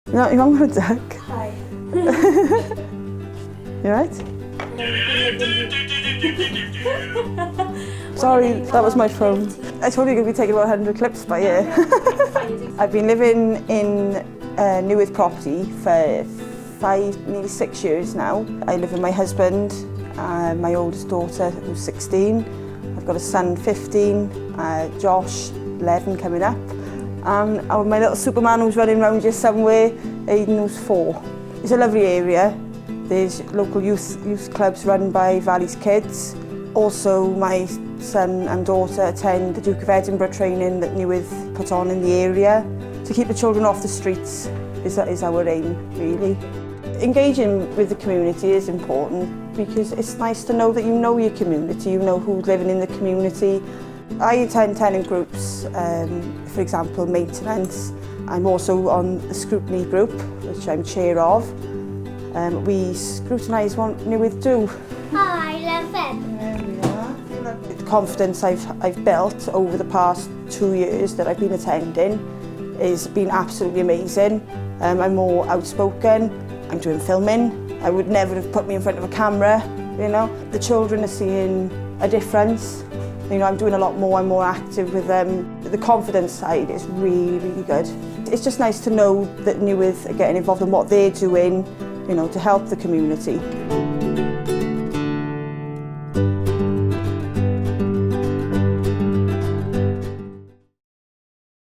You haven't got a duck? Hi. You right? Sorry, that was my phone. I told you you're going to be taking about 100 clips by year. I've been living in Newydd property for nearly 6 years now. I live with my husband, my oldest daughter who's 16. I've got a son 15, Josh 11 coming up. And my little Superman who's running around just somewhere, Aiden who's 4. It's a lovely area. There's local youth clubs run by Valley's Kids. Also, my son and daughter attend the Duke of Edinburgh training that Newydd put on in the area. To keep the children off the streets is our aim, really. Engaging with the community is important because it's nice to know that you know your community, you know who's living in the community. I attend tenant groups, for example, maintenance. I'm also on the scrutiny group, which I'm chair of. We scrutinise what Newydd do. Oh, I love it. There we are. The confidence I've built over the past 2 years that I've been attending has been absolutely amazing. I'm more outspoken, I'm doing filming. I would never have put me in front of a camera, you know. The children are seeing a difference. You know, I'm doing a lot more, I'm more active with them. The confidence side is really, really good. It's just nice to know that Newydd are getting involved in what they're doing, you know, to help the community.